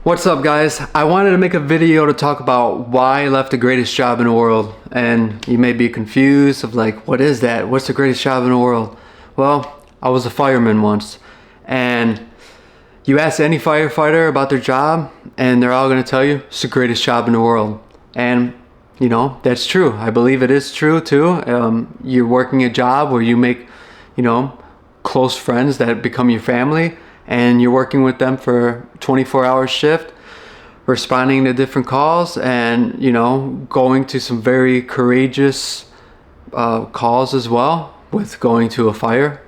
What's up, guys? I wanted to make a video to talk about why I left the greatest job in the world. And you may be confused of like, what is that? What's the greatest job in the world? Well, I was a fireman once, and you ask any firefighter about their job and they're all going to tell you it's the greatest job in the world. And you know, that's true. I believe it is true too. You're working a job where you make, close friends that become your family, and you're working with them for 24-hour shift, responding to different calls, and going to some very courageous calls as well, with going to a fire.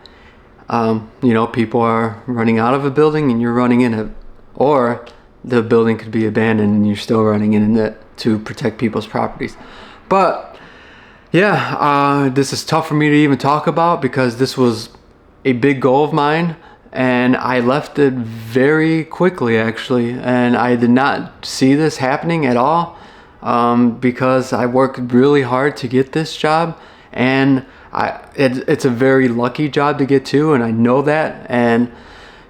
People are running out of a building and you're running in it, or the building could be abandoned and you're still running in it to protect people's properties. But yeah, this is tough for me to even talk about because this was a big goal of mine, and I left it very quickly actually, and I did not see this happening at all, because I worked really hard to get this job, and it's a very lucky job to get to, and I know that. And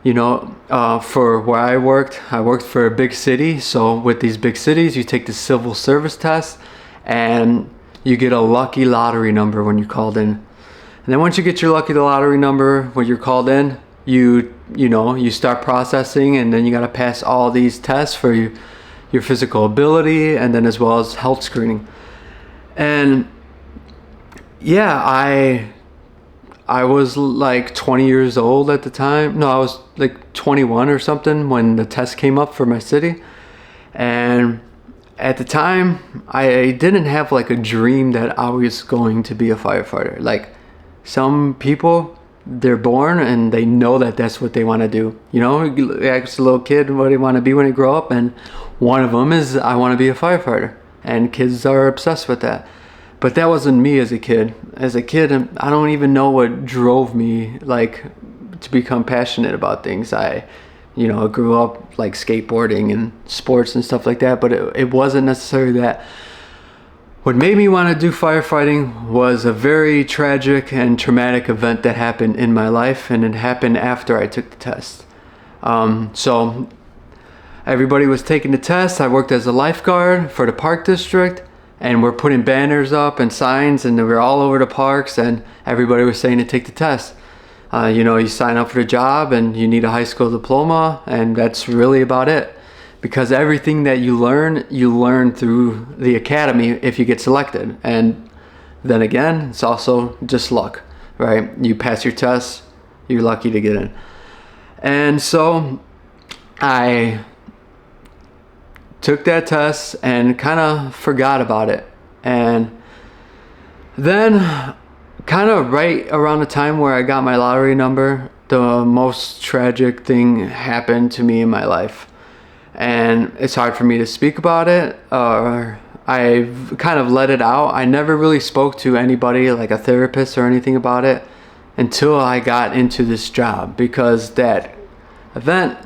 for where I worked for a big city. So with these big cities, you take the civil service test and you get a lucky lottery number when you're called in. And then once you get your lucky lottery number when you're called in, you start processing, and then you got to pass all these tests for your physical ability, and then as well as health screening. And yeah, I was like 20 years old at the time. No, I was like 21 or something when the test came up for my city. And at the time, I didn't have like a dream that I was going to be a firefighter. Like some people, they're born and they know that that's what they want to do. You ask a little kid what they want to be when they grow up, and one of them is, I want to be a firefighter. And kids are obsessed with that. But that wasn't me as a kid. As a kid, I don't even know what drove me to become passionate about things. I grew up like skateboarding and sports and stuff like that, but it wasn't necessarily that. What made me want to do firefighting was a very tragic and traumatic event that happened in my life, and it happened after I took the test. So everybody was taking the test. I worked as a lifeguard for the park district, and we're putting banners up and signs, and we're all over the parks, and everybody was saying to take the test. You sign up for the job and you need a high school diploma, and that's really about it. Because everything that you learn through the academy if you get selected. And then again, it's also just luck, right? You pass your test, you're lucky to get in. And so I took that test and kind of forgot about it. And then kind of right around the time where I got my lottery number, the most tragic thing happened to me in my life. And it's hard for me to speak about it. I've kind of let it out. I never really spoke to anybody, like a therapist or anything, about it until I got into this job, because that event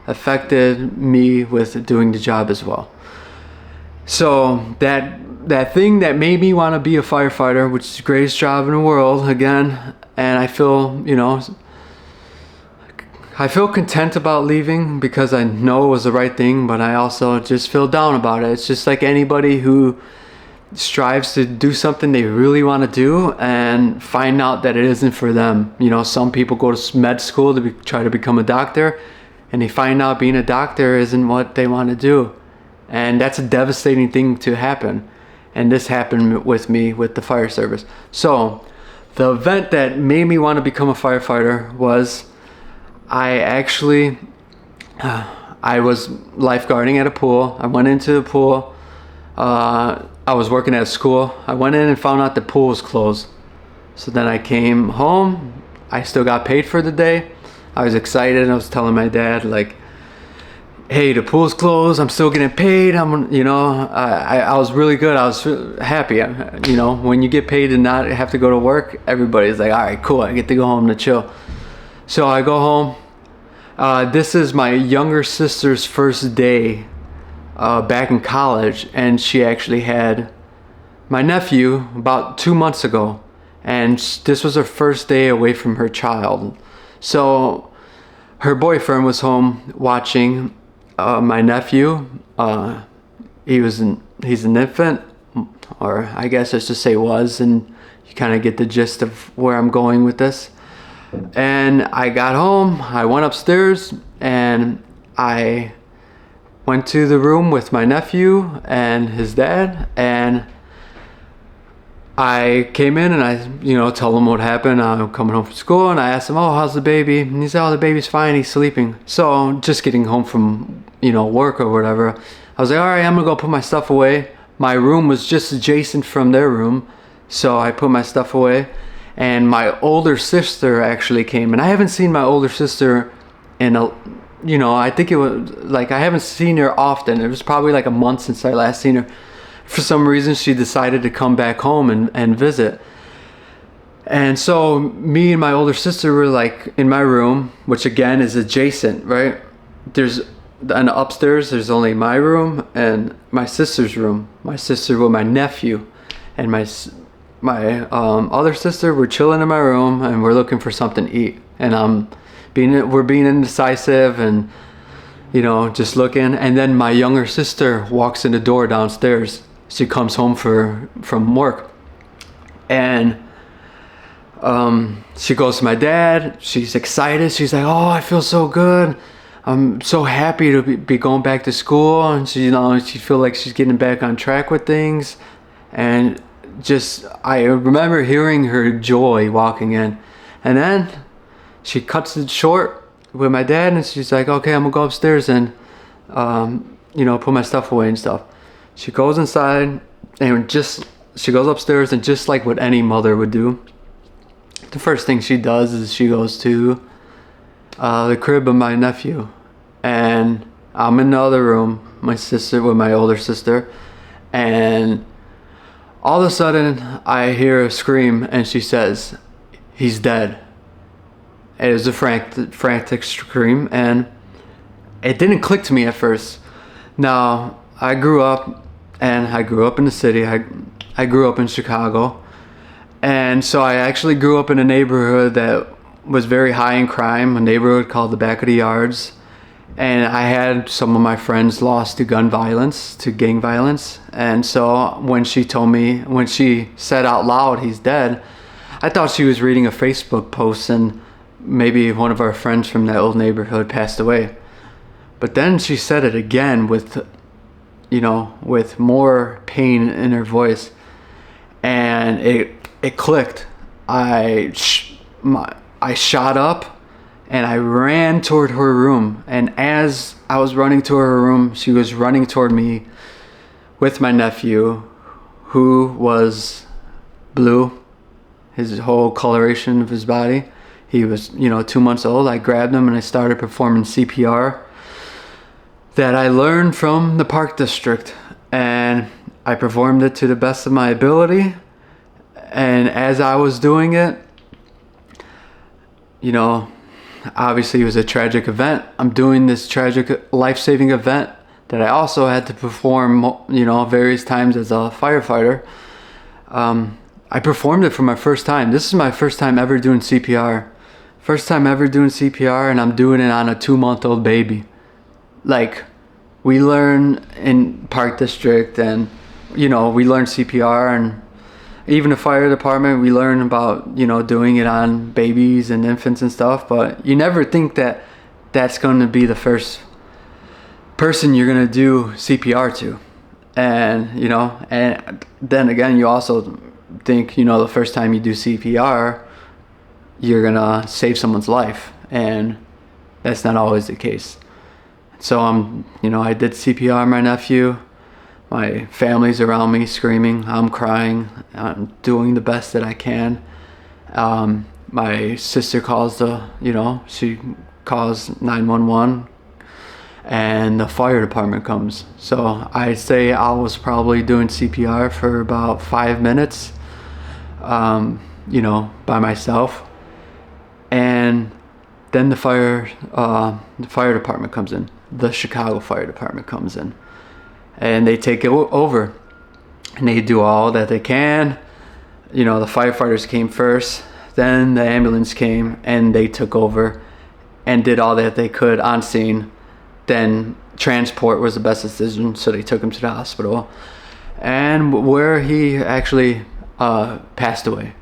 affected me with doing the job as well. So that thing that made me want to be a firefighter, which is the greatest job in the world, again, and I feel content about leaving because I know it was the right thing, but I also just feel down about it. It's just like anybody who strives to do something they really want to do and find out that it isn't for them. Some people go to med school to try to become a doctor, and they find out being a doctor isn't what they want to do. And that's a devastating thing to happen. And this happened with me with the fire service. So the event that made me want to become a firefighter was I was lifeguarding at a pool. I went into the pool. I was working at a school. I went in and found out the pool was closed. So then I came home. I still got paid for the day. I was excited. I was telling my dad, like, hey, the pool's closed. I'm still getting paid. I was really good. I was happy. When you get paid and not have to go to work, everybody's like, all right, cool. I get to go home to chill. So I go home. This is my younger sister's first day back in college, and she actually had my nephew about 2 months ago, and this was her first day away from her child. So her boyfriend was home watching, my nephew, he's an infant, or I guess I should say was, and you kind of get the gist of where I'm going with this. And I got home, I went upstairs, and I went to the room with my nephew and his dad, and I came in and I, told him what happened. I'm coming home from school, and I asked him, "Oh, how's the baby?" And he said, "Oh, the baby's fine. He's sleeping." So just getting home from, work or whatever, I was like, "All right, I'm gonna go put my stuff away." My room was just adjacent from their room, so I put my stuff away. And my older sister actually came, and I haven't seen my older sister in I think it was like, I haven't seen her often. It was probably like a month since I last seen her. For some reason, she decided to come back home and visit. And so me and my older sister were like in my room, which again is adjacent, right? And upstairs, there's only my room and my sister's room. My sister with my nephew, and my other sister were chilling in my room, and we're looking for something to eat. And we're being indecisive and just looking. And then my younger sister walks in the door downstairs. She comes home from work, and she goes to my dad. She's excited. She's like, "Oh, I feel so good. I'm so happy to be going back to school." And she feel like she's getting back on track with things. And I remember hearing her joy walking in. And then she cuts it short with my dad, and she's like, "Okay, I'm gonna go upstairs and put my stuff away and stuff." She goes inside, and she goes upstairs, and just like what any mother would do, the first thing she does is she goes to the crib of my nephew. And I'm in the other room, my sister with my older sister, and all of a sudden I hear a scream, and she says, "He's dead." It was a frantic scream, and it didn't click to me at first. Now, I grew up in the city. I grew up in Chicago. And so I actually grew up in a neighborhood that was very high in crime, a neighborhood called the Back of the Yards. And I had some of my friends lost to gun violence, to gang violence. And so when she said out loud, "He's dead," I thought she was reading a Facebook post, and maybe one of our friends from that old neighborhood passed away. But then she said it again with more pain in her voice, and it clicked. I shot up, and I ran toward her room. And as I was running to her room, she was running toward me with my nephew, who was blue, his whole coloration of his body. He was 2 months old. I grabbed him and I started performing CPR that I learned from the park district, and I performed it to the best of my ability. And as I was doing it, obviously it was a tragic event. I'm doing this tragic life-saving event that I also had to perform various times as a firefighter. I performed it for my first time. This is my first time ever doing CPR. First time ever doing CPR, and I'm doing it on a 2-month-old baby. Like, we learn in park district, and we learn CPR, and even the fire department, we learn about doing it on babies and infants and stuff. But you never think that that's going to be the first person you're going to do CPR to. And and then again, you also think the first time you do CPR, you're going to save someone's life, and that's not always the case. So I did CPR on my nephew. My family's around me screaming. I'm crying. I'm doing the best that I can. My sister calls she calls 911, and the fire department comes. So I say I was probably doing CPR for about 5 minutes, by myself. And then the fire department comes in. The Chicago Fire Department comes in, and they take it over, and they do all that they can. The firefighters came first, then the ambulance came, and they took over and did all that they could on scene. Then transport was the best decision, so they took him to the hospital, and where he actually passed away.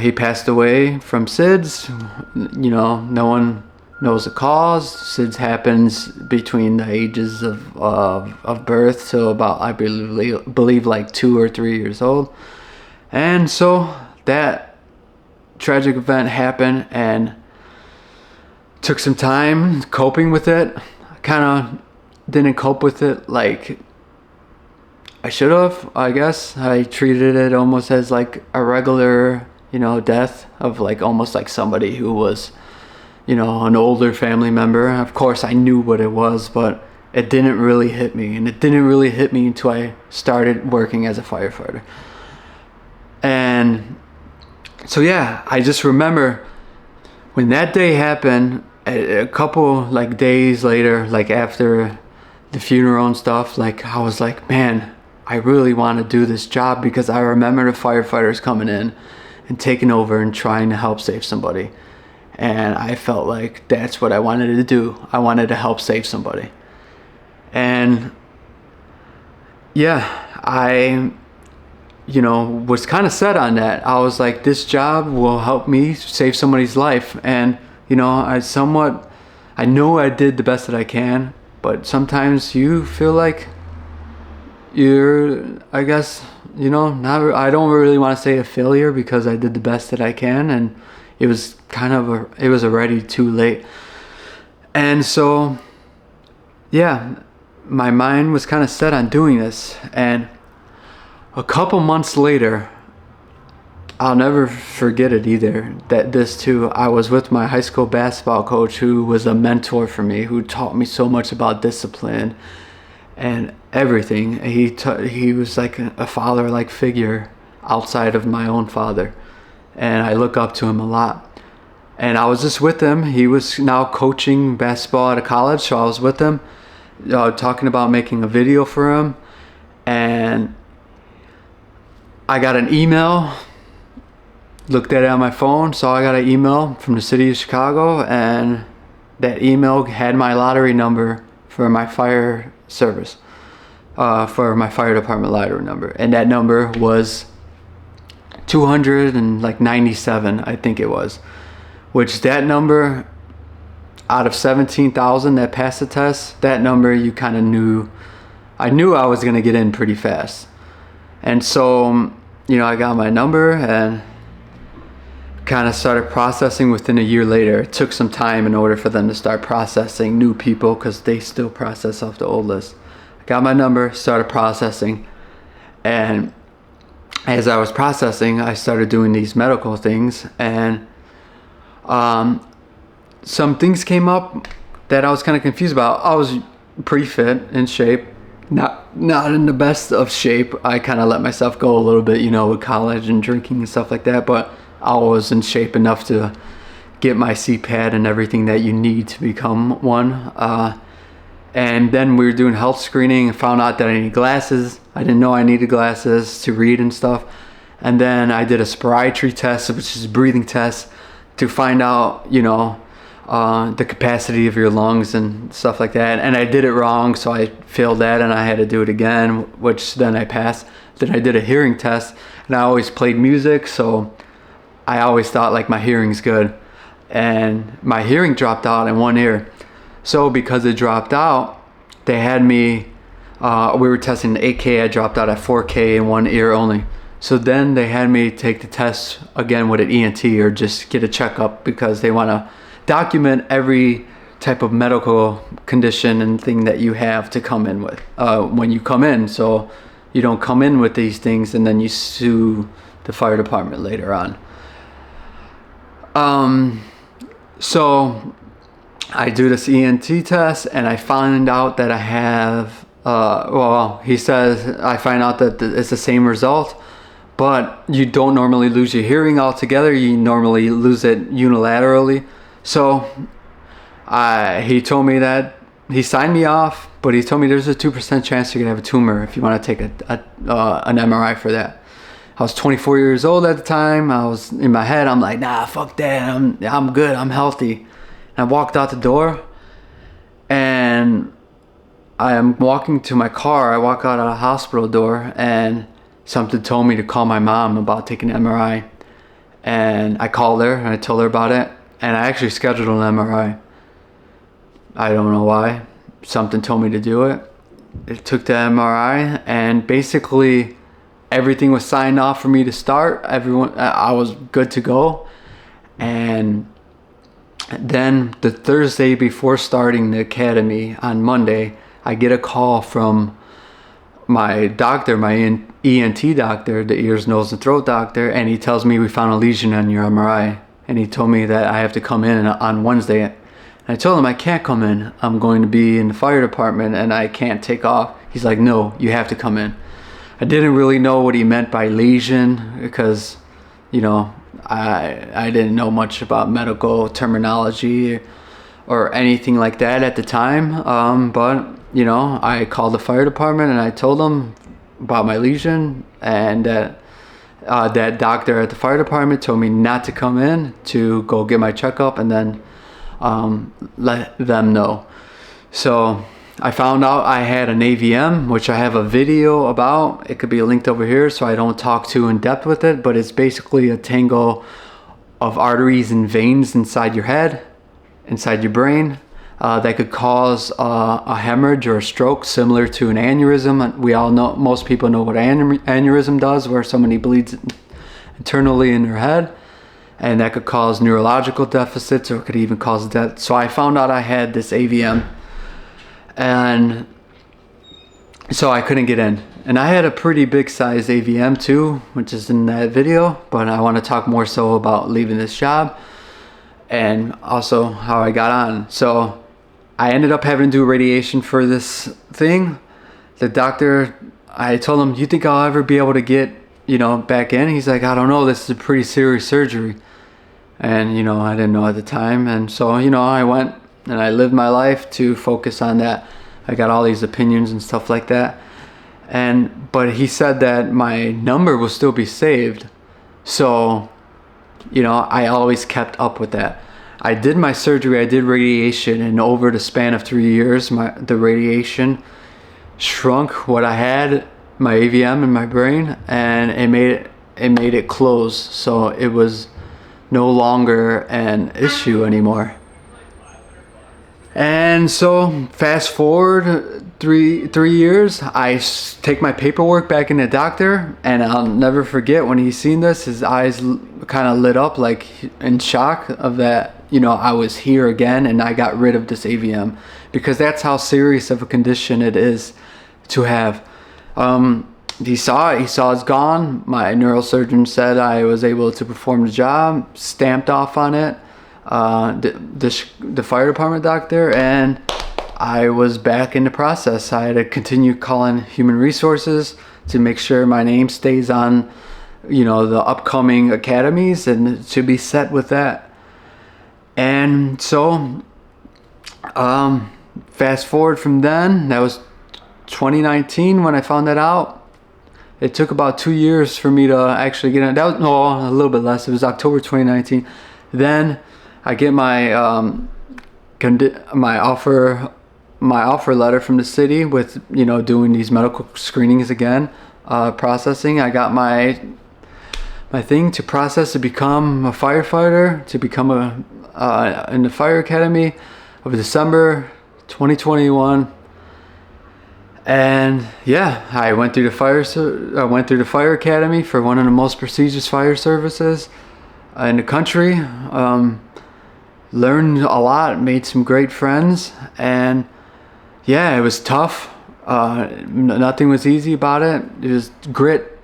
He passed away from SIDS. You know, no one knows the cause. SIDS happens between the ages of birth to about, I believe like 2 or 3 years old. And so that tragic event happened, and took some time coping with it. I kind of didn't cope with it like I should have, I guess. I treated it almost as like a regular, you know, death of like almost like somebody who was, you know, an older family member. Of course, I knew what it was, but it didn't really hit me. And it didn't really hit me until I started working as a firefighter. And so, yeah, I just remember when that day happened, a couple like days later, like after the funeral and stuff, like I was like, man, I really want to do this job, because I remember the firefighters coming in and taking over and trying to help save somebody. And I felt like that's what I wanted to do. I wanted to help save somebody. And yeah, I, you know, was kind of set on that. I was like, this job will help me save somebody's life. And, you know, I know I did the best that I can, but sometimes you feel like you're, I guess, you know, I don't really want to say a failure, because I did the best that I can, and it was it was already too late. And so, yeah, my mind was kind of set on doing this. And a couple months later, I'll never forget it either, that this too, I was with my high school basketball coach, who was a mentor for me, who taught me so much about discipline and everything. He was like a father-like figure outside of my own father, and I look up to him a lot. And I was just with him. He was now coaching basketball at a college, so I was with him, talking about making a video for him. And I got an email, looked at it on my phone, saw I got an email from the city of Chicago, and that email had my lottery number for my fire service, for my fire department lottery number. And that number was 297, I think it was. Which, that number, out of 17,000 that passed the test, that number you kind of knew, I knew I was going to get in pretty fast. And so, you know, I got my number and kind of started processing within a year later. It took some time in order for them to start processing new people, because they still process off the old list. I got my number, started processing, and as I was processing, I started doing these medical things, and some things came up that I was kind of confused about. I was pretty fit, in shape, not in the best of shape. I kind of let myself go a little bit, you know, with college and drinking and stuff like that, but I was in shape enough to get my CPAD and everything that you need to become one. And then we were doing health screening and found out that I needed glasses. I didn't know I needed glasses to read and stuff. And then I did a spirometry test, which is a breathing test, to find out, you know, the capacity of your lungs and stuff like that. And I did it wrong, so I failed that, and I had to do it again, which then I passed. Then I did a hearing test, and I always played music, so I always thought like my hearing's good. And my hearing dropped out in one ear. So because it dropped out, they had me, we were testing the 8K, I dropped out at 4K in one ear only. So then they had me take the test again with an ENT, or just get a checkup, because they want to document every type of medical condition and thing that you have to come in with when you come in, so you don't come in with these things and then you sue the fire department later on. So I do this ENT test, and I find out that I have, well, he says, I find out that it's the same result, but you don't normally lose your hearing altogether. You normally lose it unilaterally. So he told me that, he signed me off, but he told me there's a 2% chance you're gonna have a tumor if you want to take an MRI for that. I was 24 years old at the time. I was in my head, I'm like, nah, fuck that. I'm good. I'm healthy. And I walked out the door, and I am walking to my car. I walk out of the hospital door and something told me to call my mom about taking an MRI. And I called her and I told her about it. And I actually scheduled an MRI. I don't know why. Something told me to do it. It took the MRI and basically everything was signed off for me to start. I was good to go. And then the Thursday before starting the academy on Monday, I get a call from my doctor, my ENT doctor, the ears, nose, and throat doctor, and he tells me we found a lesion on your MRI. And he told me that I have to come in on Wednesday. And I told him I can't come in. I'm going to be in the fire department and I can't take off. He's like, no, you have to come in. I didn't really know what he meant by lesion because, you know, I didn't know much about medical terminology or anything like that at the time. But, you know, I called the fire department and I told them about my lesion, and that doctor at the fire department told me not to come in, to go get my checkup and then let them know. So I found out I had an AVM, which I have a video about. It could be linked over here so I don't talk too in depth with it, but it's basically a tangle of arteries and veins inside your head, inside your brain, that could cause a hemorrhage or a stroke, similar to an aneurysm. We all know, most people know what aneurysm does, where somebody bleeds internally in their head, and that could cause neurological deficits or could even cause death. So I found out I had this AVM, and so I couldn't get in. And I had a pretty big size AVM too, which is in that video, but I want to talk more so about leaving this job and also how I got on. So I ended up having to do radiation for this thing. The doctor, I told him, do you think I'll ever be able to get, you know, back in? He's like, I don't know, this is a pretty serious surgery. And, you know, I didn't know at the time. And so, you know, I went and I lived my life to focus on that. I got all these opinions and stuff like that. But he said that my number will still be saved. So, you know, I always kept up with that. I did my surgery, I did radiation, and over the span of 3 years, the radiation shrunk what I had, my AVM in my brain, and it made it close. So it was no longer an issue anymore. And so fast forward three years, I take my paperwork back in the doctor, and I'll never forget when he seen this, his eyes kind of lit up like in shock of that, you know, I was here again and I got rid of this AVM, because that's how serious of a condition it is to have. He saw it's gone. My neurosurgeon said I was able to perform the job, stamped off on it, the fire department doctor, and I was back in the process. I had to continue calling human resources to make sure my name stays on, you know, the upcoming academies, and to be set with that. And so fast forward from then, that was 2019 when I found that out. It took about 2 years for me to actually get in. That was, no, a little bit less. It was October 2019. Then I get my offer letter from the city with, you know, doing these medical screenings again, processing. I got my thing to process to become a firefighter, to become in the fire academy of December 2021. And yeah, I went through the fire academy for one of the most prestigious fire services in the country. Learned a lot, made some great friends, and yeah, it was tough. Nothing was easy about it. It was grit,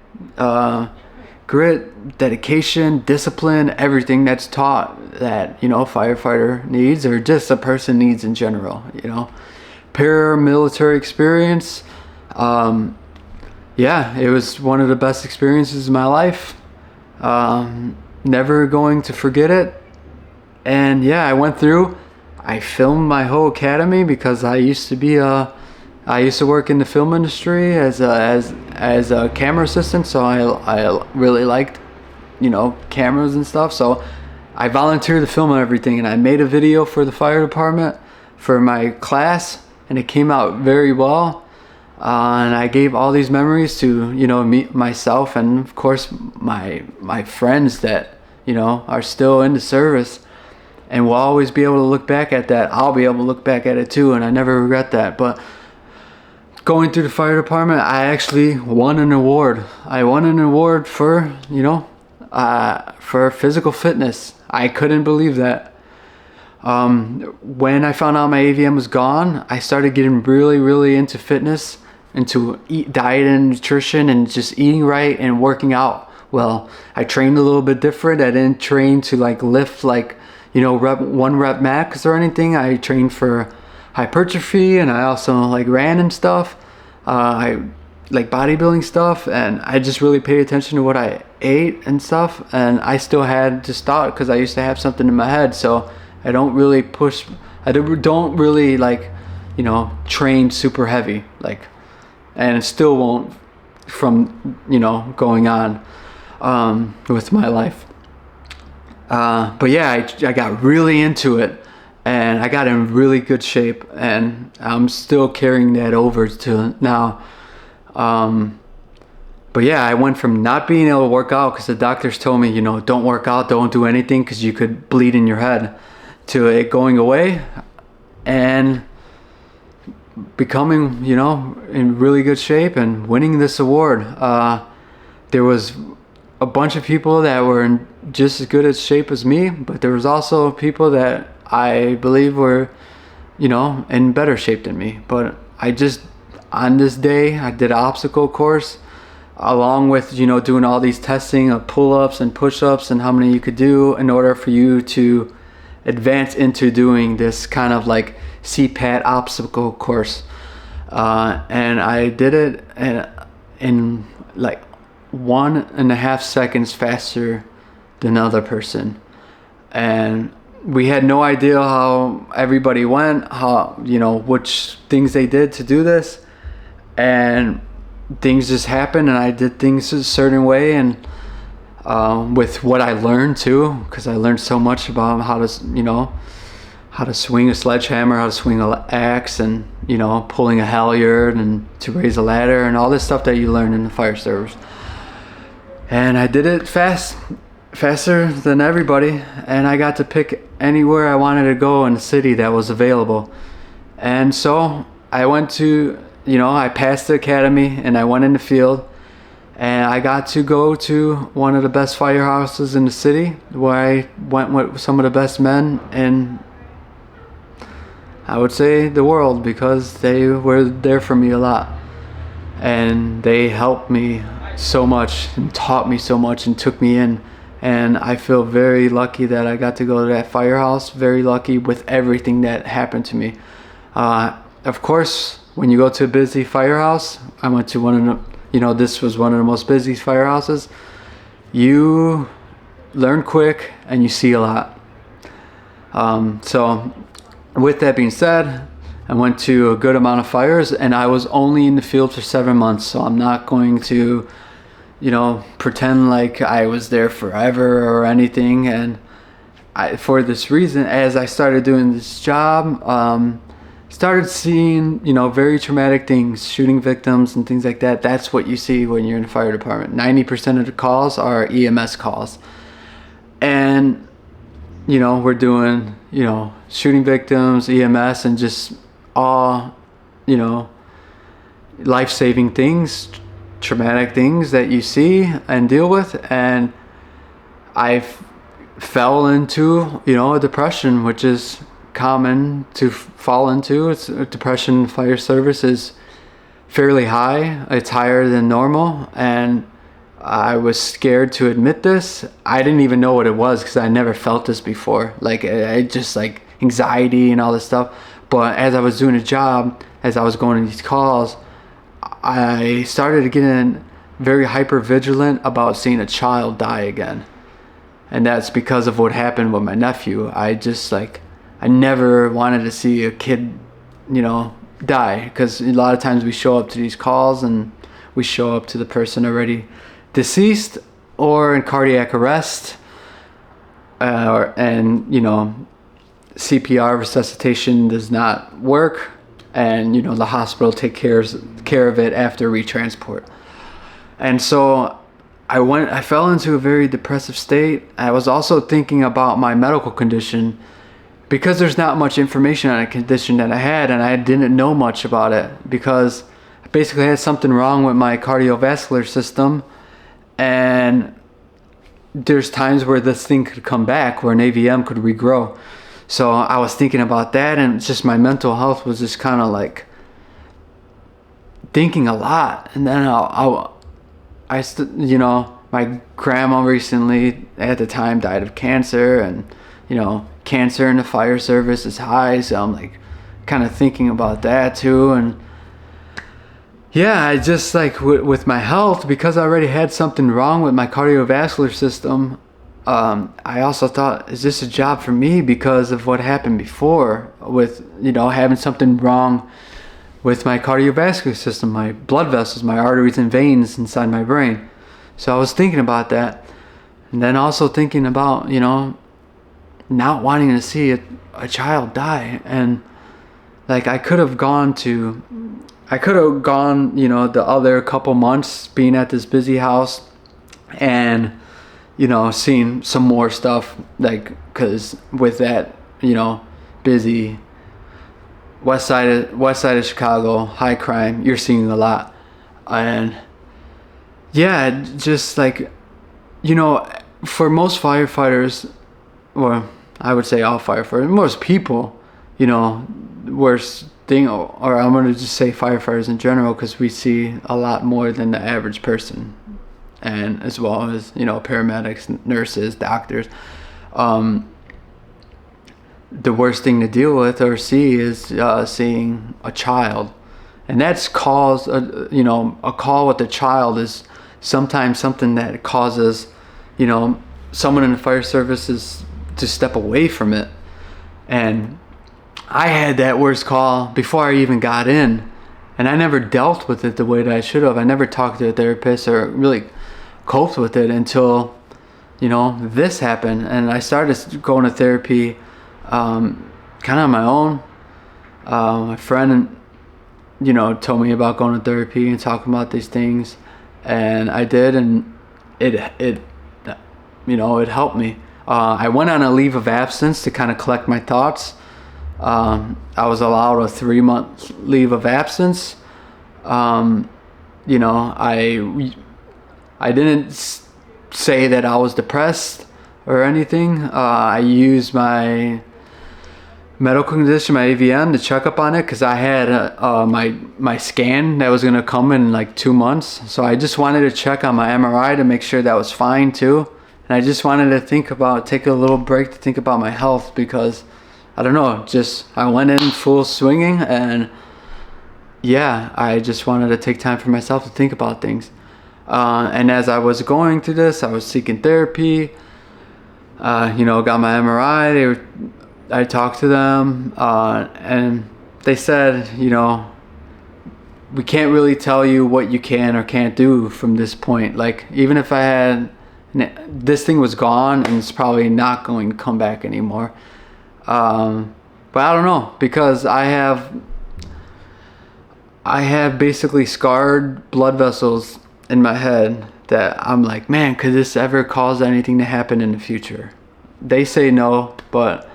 dedication, discipline, everything that's taught that, you know, a firefighter needs, or just a person needs in general, you know. Paramilitary experience. Yeah, it was one of the best experiences of my life. Never going to forget it. And yeah, I filmed my whole academy because I used to work in the film industry as a camera assistant, so I really liked, you know, cameras and stuff. So I volunteered to film everything, and I made a video for the fire department for my class, and it came out very well. And I gave all these memories to, you know, myself, and of course my friends that, you know, are still in the service, and will always be able to look back at that. I'll be able to look back at it too, and I never regret that. But going through the fire department, I actually won an award. I won an award for, you know, for physical fitness. I couldn't believe that. When I found out my AVM was gone, I started getting really into fitness, into diet and nutrition, and just eating right and working out. Well, I trained a little bit different. I didn't train to like lift like, you know, one rep max or anything. I trained for hypertrophy, and I also like ran and stuff. I like bodybuilding stuff, and I just really paid attention to what I ate and stuff. And I still had to start because I used to have something in my head, so I don't really push. I don't really like, you know, train super heavy, like, and it still won't from, you know, going on with my life. But yeah, I got really into it, and I got in really good shape, and I'm still carrying that over to now. But yeah, I went from not being able to work out because the doctors told me, you know, don't work out, don't do anything because you could bleed in your head, to it going away and becoming, you know, in really good shape and winning this award. There was a bunch of people that were in just as good a shape as me, but there was also people that I believe were, you know, in better shape than me. But I just, on this day, I did an obstacle course along with, you know, doing all these testing of pull-ups and push-ups and how many you could do in order for you to advance into doing this kind of like CPAT obstacle course. And I did it in like 1.5 seconds faster than the other person. And we had no idea how everybody went, how, you know, which things they did to do this. And things just happened, and I did things a certain way, and with what I learned too, because I learned so much about how to, you know, how to swing a sledgehammer, how to swing an axe, and, you know, pulling a halyard and to raise a ladder and all this stuff that you learn in the fire service. And I did it faster than everybody, and I got to pick anywhere I wanted to go in the city that was available. And so I went to, you know, I passed the academy and I went in the field, and I got to go to one of the best firehouses in the city, where I went with some of the best men in, I would say, the world, because they were there for me a lot. And they helped me so much and taught me so much and took me in. And I feel very lucky that I got to go to that firehouse, very lucky with everything that happened to me. Of course, when you go to a busy firehouse, I went to one of the, you know, this was one of the most busy firehouses. You learn quick and you see a lot. So with that being said, I went to a good amount of fires, and I was only in the field for 7 months. So I'm not going to, you know, pretend like I was there forever or anything. And for this reason, as I started doing this job, started seeing, you know, very traumatic things, shooting victims and things like that. That's what you see when you're in the fire department. 90% of the calls are EMS calls. And, you know, we're doing, you know, shooting victims, EMS, and just all, you know, life-saving things, traumatic things that you see and deal with. And I fell into, you know, a depression, which is common to fall into. It's depression in fire service is fairly high. It's higher than normal, and I was scared to admit this. I didn't even know what it was because I never felt this before. Like, I just like anxiety and all this stuff. But as I was doing a job, as I was going to these calls, I started getting very hyper vigilant about seeing a child die again. And that's because of what happened with my nephew. I never wanted to see a kid, you know, die, because a lot of times we show up to these calls and we show up to the person already deceased or in cardiac arrest, and, you know, CPR resuscitation does not work and the hospital take care of it after retransport. And so I fell into a very depressive state. I was also thinking about my medical condition, because there's not much information on a condition that I had, and I didn't know much about it, because I basically had something wrong with my cardiovascular system, and there's times where this thing could come back, where an AVM could regrow. So I was thinking about that, and just my mental health was just kind of like thinking a lot. And then my grandma recently at the time died of cancer, and cancer in the fire service is high, so I'm like kind of thinking about that too. And yeah, I just like with my health, because I already had something wrong with my cardiovascular system. I also thought, is this a job for me because of what happened before with having something wrong with my cardiovascular system, my blood vessels, my arteries and veins inside my brain. So I was thinking about that, and then also thinking about not wanting to see a child die. And like I could have gone the other couple months being at this busy house and seeing some more stuff, like, because with that busy west side of Chicago, high crime, you're seeing a lot. And yeah, just like for most firefighters, or I would say all firefighters, most people, worst thing, or I'm going to just say firefighters in general, because we see a lot more than the average person, and as well as paramedics, nurses, doctors. The worst thing to deal with or see is seeing a child, and that's caused a call with a child is sometimes something that causes someone in the fire services to step away from it. And I had that worst call before I even got in, and I never dealt with it the way that I should have. I never talked to a therapist or really coped with it until this happened. And I started going to therapy kind of on my own. My friend told me about going to therapy and talking about these things, and I did, and it helped me. I went on a leave of absence to kind of collect my thoughts. I was allowed a 3-month leave of absence. I didn't say that I was depressed or anything. I used my medical condition, my AVM, to check up on it, because I had my scan that was going to come in like 2 months. So I just wanted to check on my MRI to make sure that was fine too. And I just wanted to take a little break to think about my health, because I don't know, I went in full swinging, and yeah, I just wanted to take time for myself to think about things. And as I was going through this, I was seeking therapy, got my MRI. I talked to them, and they said, we can't really tell you what you can or can't do from this point. Like, even if this thing was gone, and it's probably not going to come back anymore. But I don't know, because I have basically scarred blood vessels in my head that I'm like, man, could this ever cause anything to happen in the future? They say no, but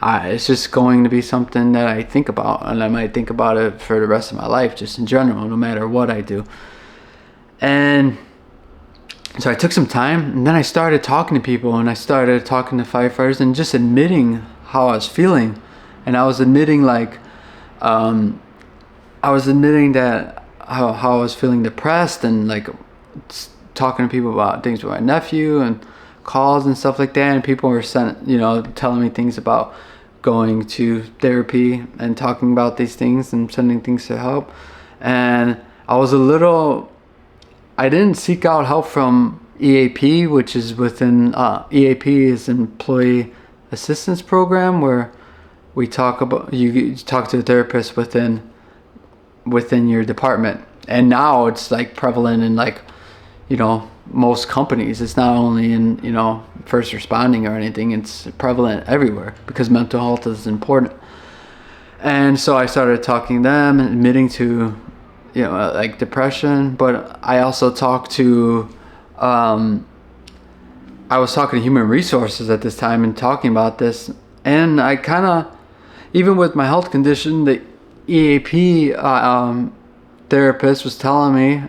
it's just going to be something that I think about, and I might think about it for the rest of my life, just in general, no matter what I do. And so I took some time, and then I started talking to people, and I started talking to firefighters and just admitting how I was feeling. And I was admitting that how I was feeling depressed, and like talking to people about things with my nephew and calls and stuff like that. And people were telling me things about going to therapy and talking about these things and sending things to help. And I didn't seek out help from EAP, which is within EAP is Employee Assistance Program, where you talk to a therapist within your department. And now it's like prevalent in most companies. It's not only in first responding or anything. It's prevalent everywhere, because mental health is important. And so I started talking to them and admitting to, like depression. But I also talked to, I was talking to human resources at this time and talking about this. And I kind of, even with my health condition, the EAP therapist was telling me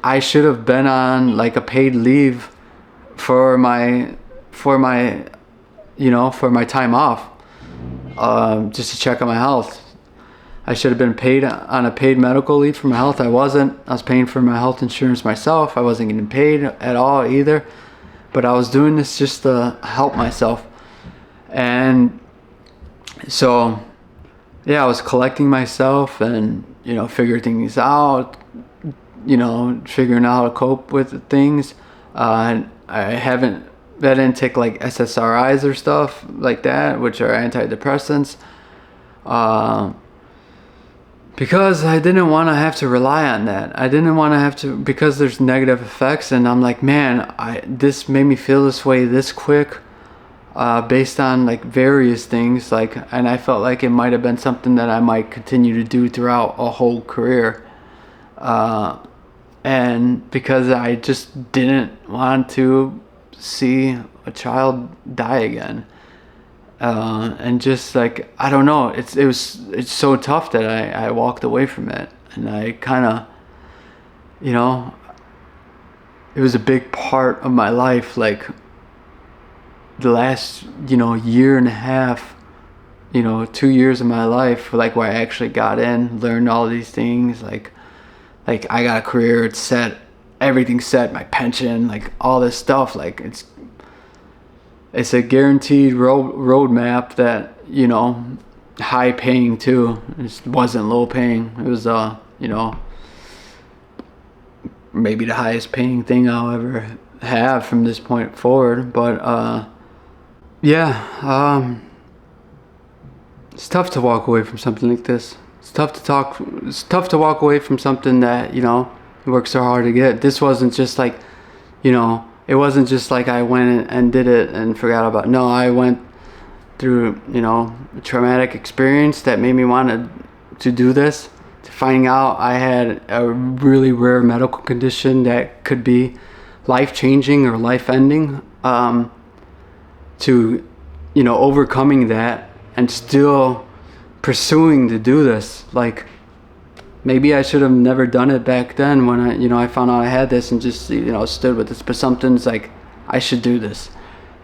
I should have been on like a paid leave for my time off, just to check on my health. I should have been paid on a paid medical leave for my health. I wasn't. I was paying for my health insurance myself. I wasn't getting paid at all either, but I was doing this just to help myself. And so yeah, I was collecting myself and figuring things out, figuring out how to cope with things. I didn't take like SSRIs or stuff like that, which are antidepressants, because I didn't want to have to rely on that. I didn't want to have to, because there's negative effects, and I'm like, man, this made me feel this way this quick, based on like various things, and I felt like it might have been something that I might continue to do throughout a whole career, and because I just didn't want to see a child die again, and just like, I don't know, it's so tough that I walked away from it. And I kind of, it was a big part of my life, like the last year and a half, 2 years of my life, like where I actually got in, learned all these things, like I got a career, it's set, everything's set, my pension, like all this stuff, like it's a guaranteed roadmap that, high paying too. It wasn't low paying. It was maybe the highest paying thing I'll ever have from this point forward. But it's tough to walk away from something like this. It's tough to walk away from something that you work so hard to get. This wasn't just like, it wasn't just like I went and did it and forgot about it. No, I went through a traumatic experience that made me want to do this, to finding out I had a really rare medical condition that could be life-changing or life-ending, to overcoming that and still pursuing to do this. Like, maybe I should have never done it back then when I found out I had this, and just stood with this. But something's like, I should do this,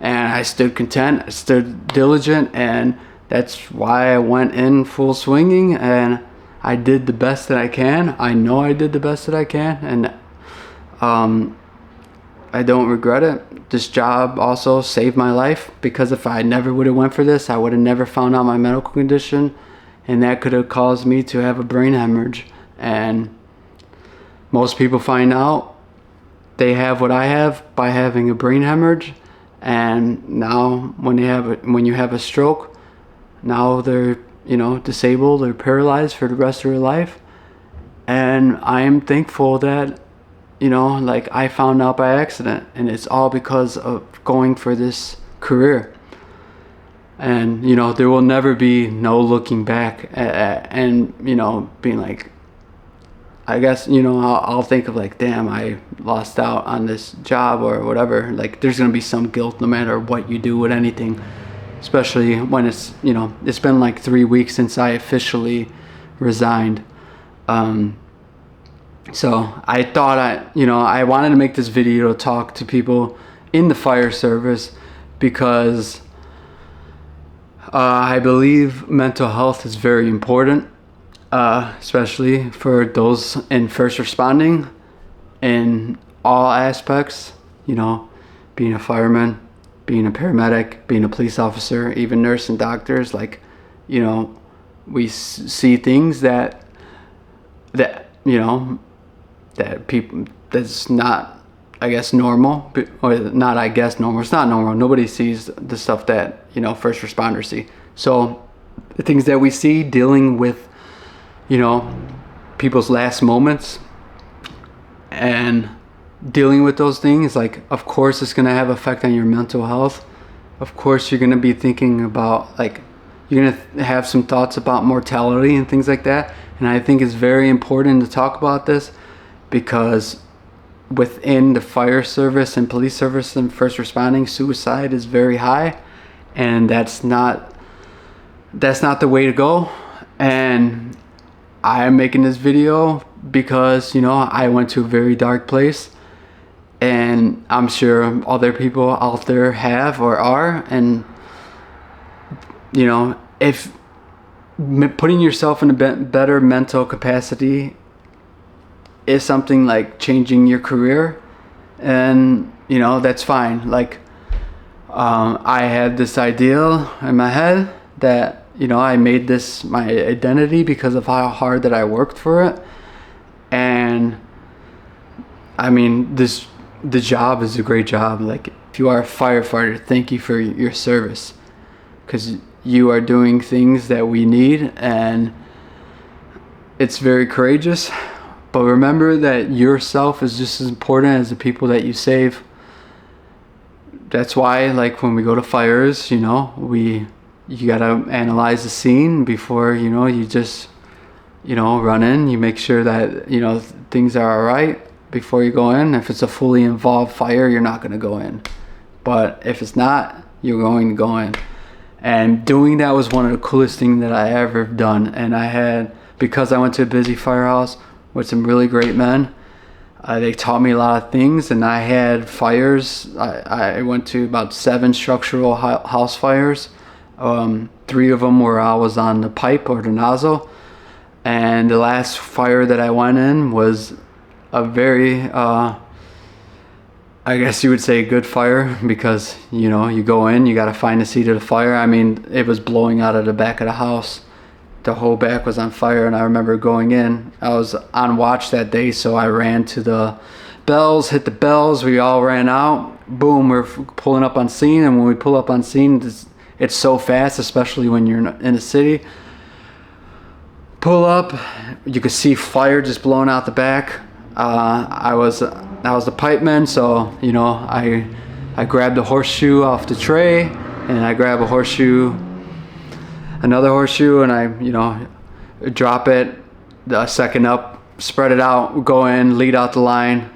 and I stood content, I stood diligent, and that's why I went in full swinging, and I did the best that I can. I know I did the best that I can, and I don't regret it. This job also saved my life, because if I never would have went for this, I would have never found out my medical condition, and that could have caused me to have a brain hemorrhage. And most people find out they have what I have by having a brain hemorrhage, and now when you have a stroke, now they're disabled or paralyzed for the rest of their life. And I am thankful that like I found out by accident, and it's all because of going for this career. And there will never be no looking back and being like, I guess I'll think of like, damn, I lost out on this job or whatever. Like, there's gonna be some guilt no matter what you do with anything, especially when it's it's been like 3 weeks since I officially resigned. So I thought I wanted to make this video to talk to people in the fire service, because I believe mental health is very important, especially for those in first responding in all aspects, being a fireman, being a paramedic, being a police officer, even nurse and doctors. Like, we see things that people, that's not, I guess, normal, or not, I guess, normal. It's not normal. Nobody sees the stuff that, first responders see. So the things that we see dealing with, people's last moments and dealing with those things, like, of course it's going to have effect on your mental health. Of course you're going to be thinking about, like, you're gonna have some thoughts about mortality and things like that. And I think it's very important to talk about this, because within the fire service and police service and first responding, suicide is very high, and that's not the way to go. And I'm making this video because, you know, I went to a very dark place, and I'm sure other people out there have or are. And you know, if putting yourself in a better mental capacity is something like changing your career, and you know, that's fine. Like I had this ideal in my head that, you know, I made this my identity because of how hard that I worked for it. And I mean, the job is a great job. Like, if you are a firefighter, thank you for your service, because you are doing things that we need, and it's very courageous. But remember that yourself is just as important as the people that you save. That's why, like, when we go to fires, you know, you gotta analyze the scene before, you know, you just, you know, run in. You make sure that, you know, things are all right before you go in. If it's a fully involved fire, you're not gonna go in. But if it's not, you're going to go in. And doing that was one of the coolest things that I ever done. And because I went to a busy firehouse with some really great men, they taught me a lot of things. And I had fires. I went to about 7 structural house fires. 3 of them where I was on the pipe or the nozzle. And the last fire that I went in was a very, I guess you would say, good fire, because, you know, you go in, you got to find the seat of the fire. I mean, it was blowing out of the back of the house. The whole back was on fire. And I remember going in, I was on watch that day, so I ran to the bells, hit the bells, we all ran out, boom, we're pulling up on scene. And when we pull up on scene, it's so fast, especially when you're in a city. Pull up, you could see fire just blowing out the back. I was the pipe man, so, you know, I grabbed a horseshoe off the tray, and I grab a horseshoe, another horseshoe, and I, you know, drop it, a second up, spread it out, go in, lead out the line,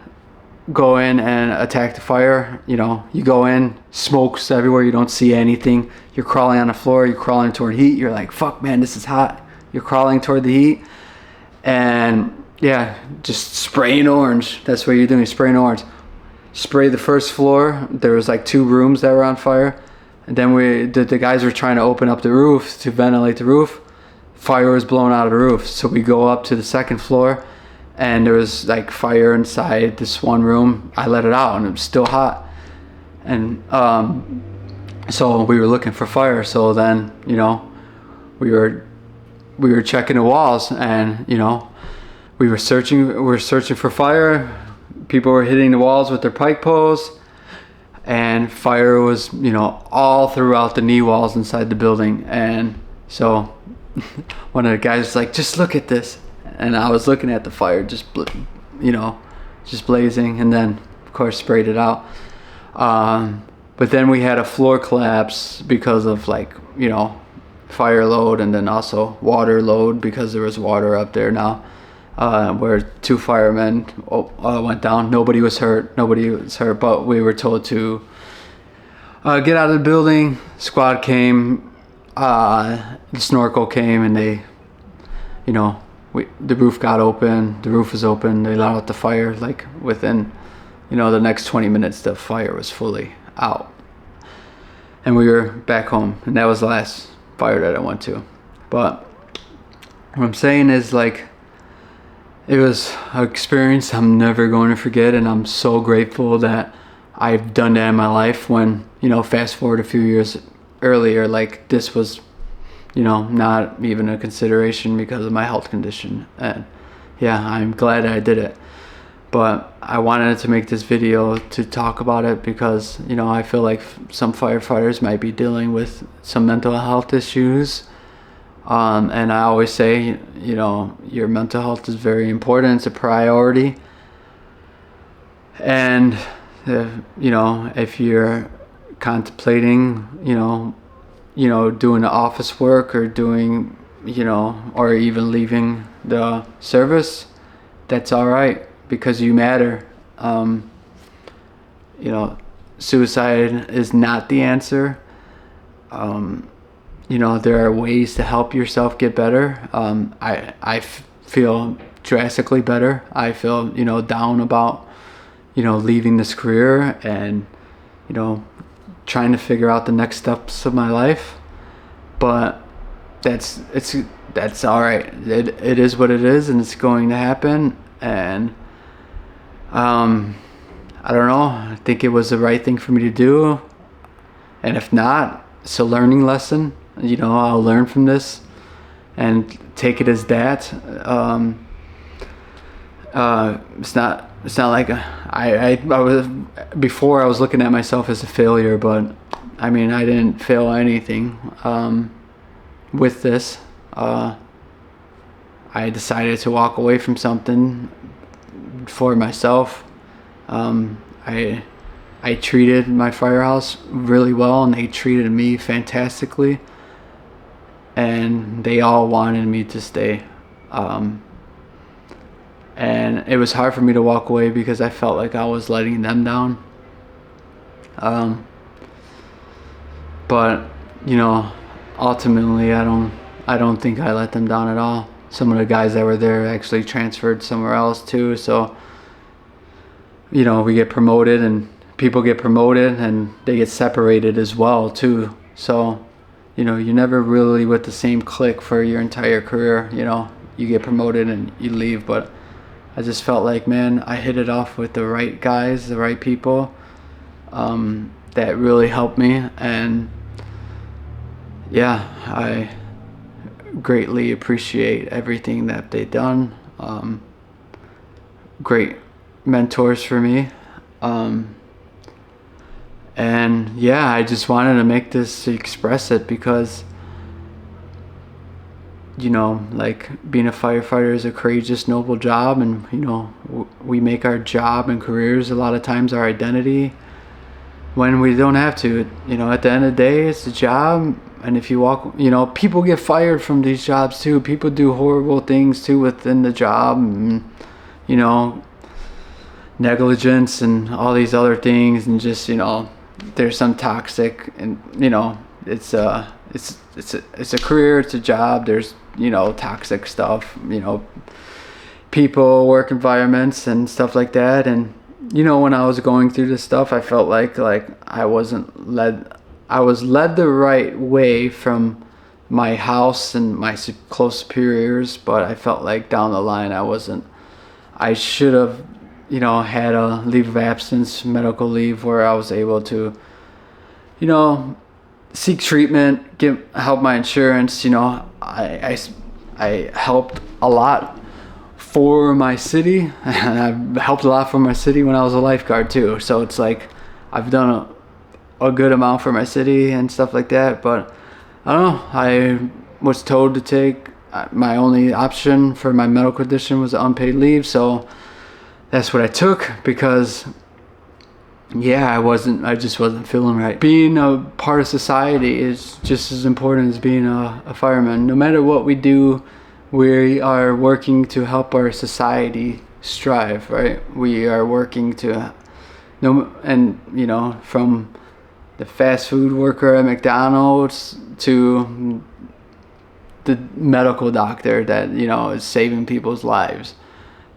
go in and attack the fire. You know, you go in, smokes everywhere, you don't see anything, you're crawling on the floor, you're crawling toward heat, you're like, fuck man, this is hot. You're crawling toward the heat, and yeah, just spraying orange. That's what you're doing, spraying orange. Spray the first floor. There was like 2 rooms that were on fire, and then the guys were trying to open up the roof to ventilate the roof. Fire was blowing out of the roof, so we go up to the 2nd floor, and there was like fire inside this one room. I let it out, and it was still hot, and so we were looking for fire. So then, you know, we were checking the walls, and, you know, we were searching for fire. People were hitting the walls with their pike poles, and fire was, you know, all throughout the knee walls inside the building. And so one of the guys was like, just look at this. And I was looking at the fire, just, you know, just blazing, and then of course sprayed it out. But then we had a floor collapse because of, like, you know, fire load, and then also water load, because there was water up there now, where 2 firemen went down. Nobody was hurt, but we were told to get out of the building. Squad came, the snorkel came, and they, you know, the roof got open, the roof was open, they let out the fire. Like, within, you know, the next 20 minutes, the fire was fully out, and we were back home. And that was the last fire that I went to. But what I'm saying is, like, it was an experience I'm never going to forget, and I'm so grateful that I've done that in my life. When, you know, fast forward a few years earlier, like, this was, you know, not even a consideration because of my health condition. And yeah, I'm glad I did it. But I wanted to make this video to talk about it because, you know, I feel like some firefighters might be dealing with some mental health issues. And I always say, you know, your mental health is very important. It's a priority. And, you know, if you're contemplating, you know, doing the office work or doing, or even leaving the service, that's all right, because you matter. Suicide is not the answer. There are ways to help yourself get better. I feel drastically better. I feel, down about, leaving this career and, trying to figure out the next steps of my life. But that's all right. It is what it is, and it's going to happen. And I don't know. I think it was the right thing for me to do. And if not, it's a learning lesson. I'll learn from this and take it as that. It's not like I was before. I was looking at myself as a failure, but I mean, I didn't fail anything with this. I decided to walk away from something for myself. I treated my firehouse really well, and they treated me fantastically, and they all wanted me to stay. And it was hard for me to walk away because I felt like I was letting them down. But ultimately, I don't think I let them down at all. Some of the guys that were there actually transferred somewhere else too. So we get promoted, and people get promoted, and they get separated as well too. So you're never really with the same clique for your entire career. You get promoted and you leave. But I just felt like, man, I hit it off with the right guys, the right people that really helped me. And yeah, I greatly appreciate everything that they've done. Great mentors for me. And yeah, I just wanted to make this to express it, because like, being a firefighter is a courageous, noble job, and we make our job and careers a lot of times our identity when we don't have to. At the end of the day, it's a job. And if you walk, people get fired from these jobs too. People do horrible things too within the job, and negligence and all these other things, and just there's some toxic, and it's a career, it's a job. There's toxic stuff, people, work environments, and stuff like that. And when I was going through this stuff, I felt like I was led the right way from my house and my close superiors, but I felt like down the line I should have had a leave of absence, medical leave, where I was able to seek treatment, help my insurance. I helped a lot for my city, and I helped a lot for my city when I was a lifeguard too. So it's like I've done a good amount for my city and stuff like that. But I don't know, I was told to take my only option for my medical condition was unpaid leave, so that's what I took, because I just wasn't feeling right. Being a part of society is just as important as being a fireman. No matter what we do, we are working to help our society strive, right? We are working to, from the fast food worker at McDonald's to the medical doctor that, is saving people's lives,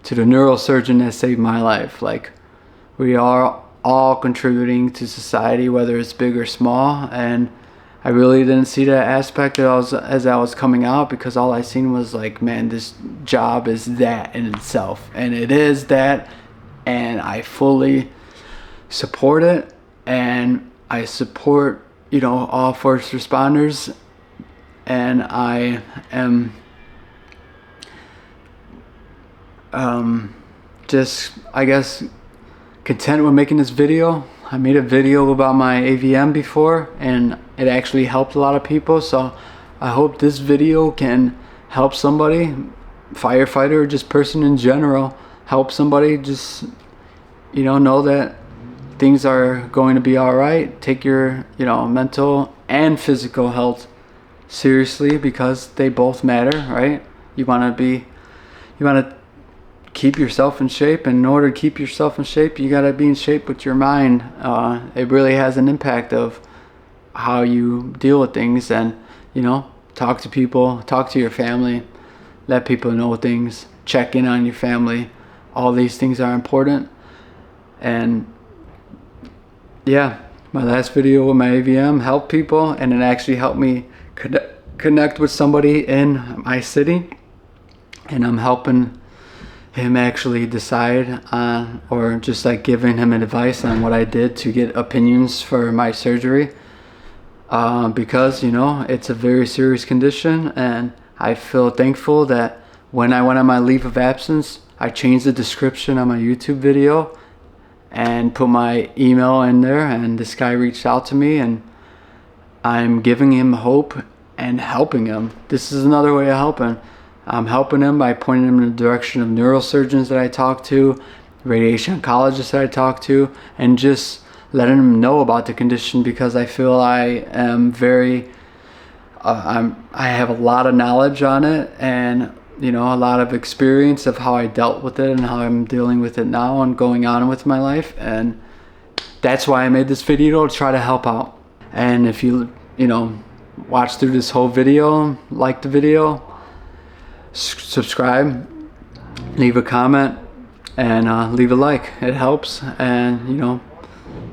to the neurosurgeon that saved my life. Like, we are all contributing to society, whether it's big or small. And I really didn't see that aspect as I was coming out, because all I seen was like, man, this job is that in itself, and it is that, and I fully support it, and I support all first responders, and I am just, I guess, content with making this video. I made a video about my AVM before, and it actually helped a lot of people. So I hope this video can help somebody, firefighter, or just person in general, help somebody just know that things are going to be all right. Take your mental and physical health seriously, because they both matter, right? You want to keep yourself in shape, and in order to keep yourself in shape, you got to be in shape with your mind. It really has an impact of how you deal with things, and talk to people, talk to your family, let people know things, check in on your family. All these things are important. And yeah, my last video with my AVM helped people, and it actually helped me connect with somebody in my city, and I'm helping him actually decide on, or just like giving him advice on what I did to get opinions for my surgery, because it's a very serious condition, and I feel thankful that when I went on my leave of absence, I changed the description on my YouTube video and put my email in there, and this guy reached out to me, and I'm giving him hope and helping him. This is another way of helping. I'm helping him by pointing him in the direction of neurosurgeons that I talk to, radiation oncologists that I talk to, and just letting him know about the condition, because I feel I am very, I have a lot of knowledge on it, and a lot of experience of how I dealt with it and how I'm dealing with it now and going on with my life. And that's why I made this video, to try to help out. And if you watch through this whole video, like the video, subscribe, leave a comment, and leave a like. It helps, and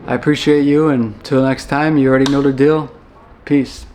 I appreciate you. And until next time, you already know the deal. Peace.